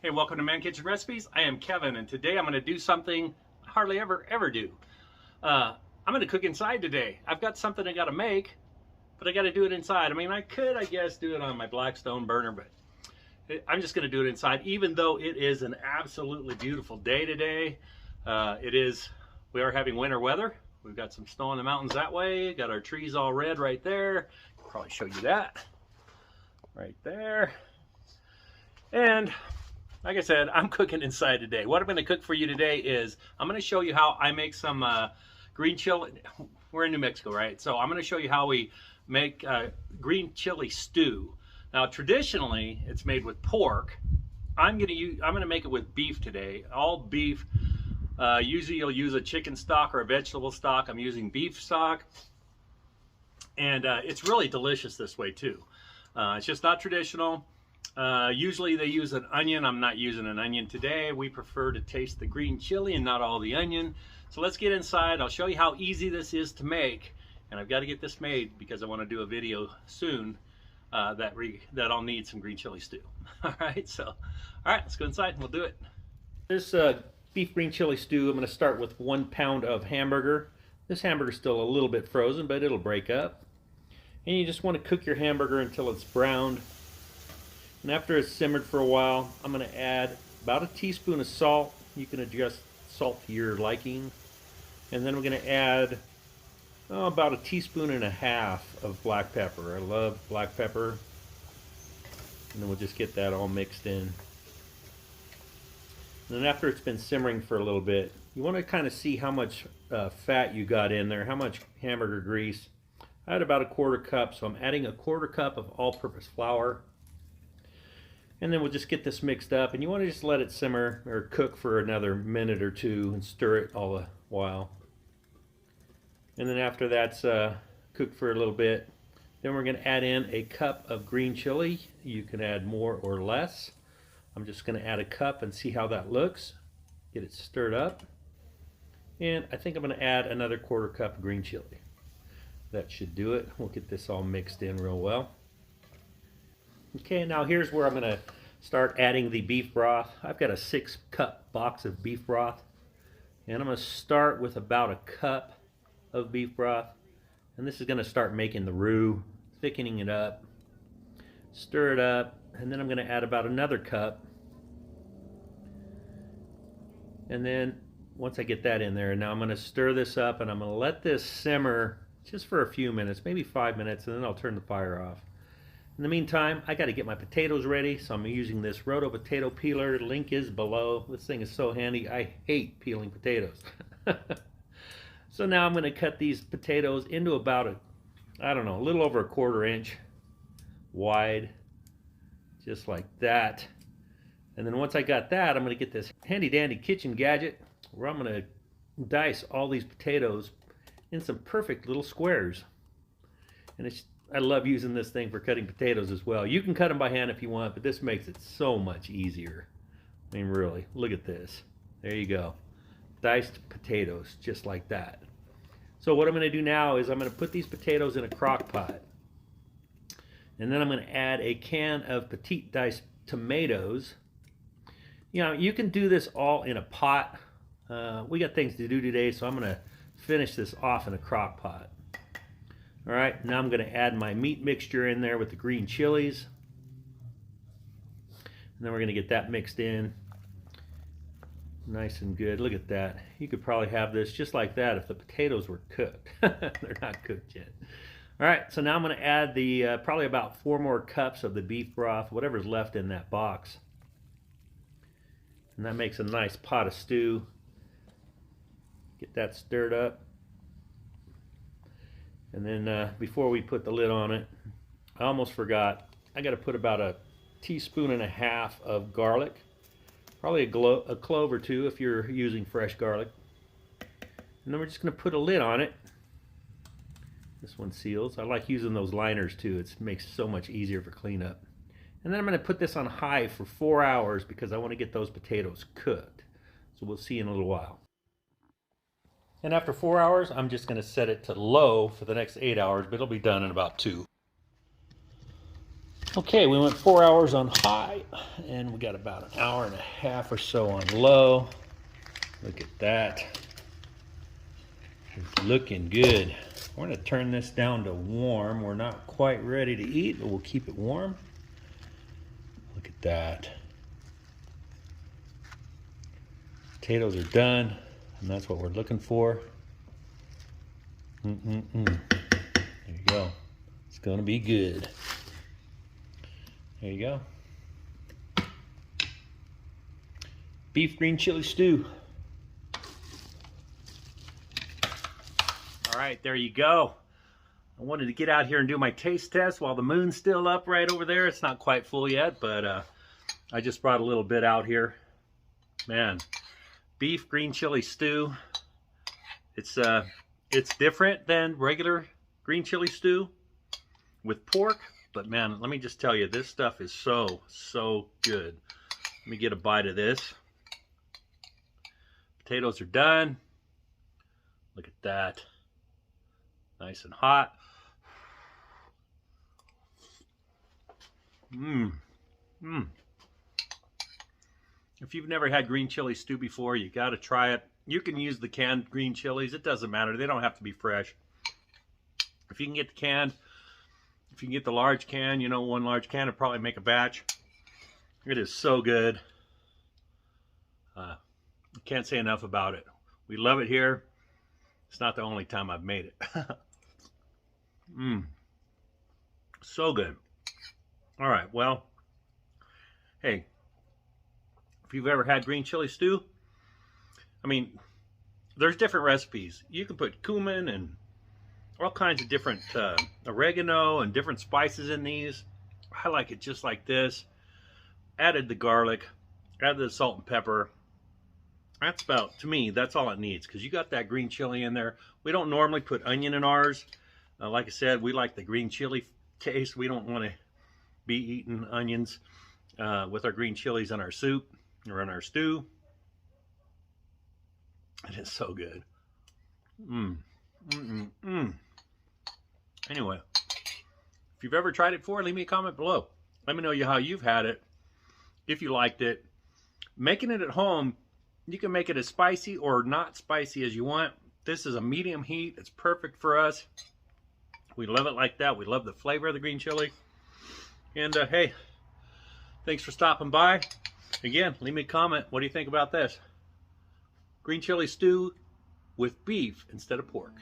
Hey, welcome to Man Kitchen Recipes. I am Kevin, and today I'm going to do something I hardly ever do. I'm going to cook inside today. I've got something I got to make, but I got to do it inside. I mean, I could, I guess, do it on my Blackstone burner, but I'm just going to do it inside, even though it is an absolutely beautiful day today. We are having winter weather. We've got some snow in the mountains that way. Got our trees all red right there. I'll probably show you that right there. And like I said, I'm cooking inside today. What I'm going to cook for you today is I'm going to show you how I make some green chili. We're in New Mexico, right? So I'm going to show you how we make green chili stew. Now, traditionally, it's made with pork. I'm going to make it with beef today. All beef. Usually, you'll use a chicken stock or a vegetable stock. I'm using beef stock, and it's really delicious this way too. It's just not traditional. Usually they use an onion. I'm not using an onion today. We prefer to taste the green chili and not all the onion. So let's get inside. I'll show you how easy this is to make, and I've got to get this made because I want to do a video soon that I'll need some green chili stew. All right, let's go inside and we'll do it. This beef green chili stew, I'm going to start with 1 pound of hamburger. This hamburger's still a little bit frozen, but it'll break up. And you just want to cook your hamburger until it's browned. And after it's simmered for a while, I'm going to add about a teaspoon of salt. You can adjust salt to your liking. And then we're going to add about 1.5 teaspoons of black pepper. I love black pepper. And then we'll just get that all mixed in. And then after it's been simmering for a little bit, you want to kind of see how much fat you got in there, how much hamburger grease. I had about 1/4 cup, so I'm adding 1/4 cup of all-purpose flour. And then we'll just get this mixed up, and you want to just let it simmer or cook for another minute or two and stir it all the while. And then after that's cooked for a little bit, then we're going to add in 1 cup of green chili. You can add more or less. I'm just going to add 1 cup and see how that looks. Get it stirred up. And I think I'm going to add another 1/4 cup of green chili. That should do it. We'll get this all mixed in real well. Okay, now here's where I'm going to start adding the beef broth. I've got a 6-cup box of beef broth, and I'm going to start with about 1 cup of beef broth, and this is going to start making the roux, thickening it up, stir it up, and then I'm going to add about another cup, and then once I get that in there, now I'm going to stir this up, and I'm going to let this simmer just for a few minutes, maybe 5 minutes, and then I'll turn the fire off. In the meantime, I got to get my potatoes ready, so I'm using this Roto potato peeler. Link is below. This thing is so handy. I hate peeling potatoes. So now I'm going to cut these potatoes into about a little over 1/4 inch wide, just like that. And then once I got that, I'm going to get this handy dandy kitchen gadget where I'm going to dice all these potatoes in some perfect little squares. And I love using this thing for cutting potatoes as well. You can cut them by hand if you want, but this makes it so much easier. I mean, really, look at this. There you go. Diced potatoes, just like that. So what I'm going to do now is I'm going to put these potatoes in a crock pot. And then I'm going to add a can of petite diced tomatoes. You know, you can do this all in a pot. We got things to do today, so I'm going to finish this off in a crock pot. All right, now I'm going to add my meat mixture in there with the green chilies. And then we're going to get that mixed in. Nice and good. Look at that. You could probably have this just like that if the potatoes were cooked. They're not cooked yet. All right, so now I'm going to add the probably about 4 more cups of the beef broth, whatever's left in that box. And that makes a nice pot of stew. Get that stirred up. And then before we put the lid on it, I almost forgot, I got to put about 1.5 teaspoons of garlic, probably a clove or 2 if you're using fresh garlic. And then we're just going to put a lid on it. This one seals. I like using those liners too. It makes it so much easier for cleanup. And then I'm going to put this on high for 4 hours because I want to get those potatoes cooked. So we'll see in a little while. And after 4 hours, I'm just going to set it to low for the next 8 hours, but it'll be done in about 2. Okay, we went 4 hours on high, and we got about an hour and a half or so on low. Look at that. It's looking good. We're going to turn this down to warm. We're not quite ready to eat, but we'll keep it warm. Look at that. Potatoes are done, and that's what we're looking for. There you go. It's going to be good. There you go. Beef Green Chile Stew. All right, there you go. I wanted to get out here and do my taste test while the moon's still up right over there. It's not quite full yet, but I just brought a little bit out here. Man, Beef Green Chile Stew. It's different than regular green chili stew with pork. But man, let me just tell you, this stuff is so good. Let me get a bite of this. Potatoes are done. Look at that. Nice and hot. If you've never had green chili stew before, you got to try it. You can use the canned green chilies. It doesn't matter. They don't have to be fresh. If you can get the canned, if you can get the large can, you know, one large can, it'll probably make a batch. It is so good. I can't say enough about it. We love it here. It's not the only time I've made it. So good. All right, well, hey, if you've ever had green chili stew, I mean, there's different recipes. You can put cumin and all kinds of different oregano and different spices in these. I like it just like this. Added the garlic, added the salt and pepper. That's about, to me, that's all it needs, because you got that green chili in there. We don't normally put onion in ours. Like I said, we like the green chili taste. We don't want to be eating onions with our green chilies in our soup or in our stew. It is so good. Anyway, if you've ever tried it before, leave me a comment below. Let me know how you've had it, if you liked it. Making it at home, you can make it as spicy or not spicy as you want. This is a medium heat. It's perfect for us. We love it like that. We love the flavor of the green chili. And hey, thanks for stopping by. Again, leave me a comment. What do you think about this? Green chili stew with beef instead of pork.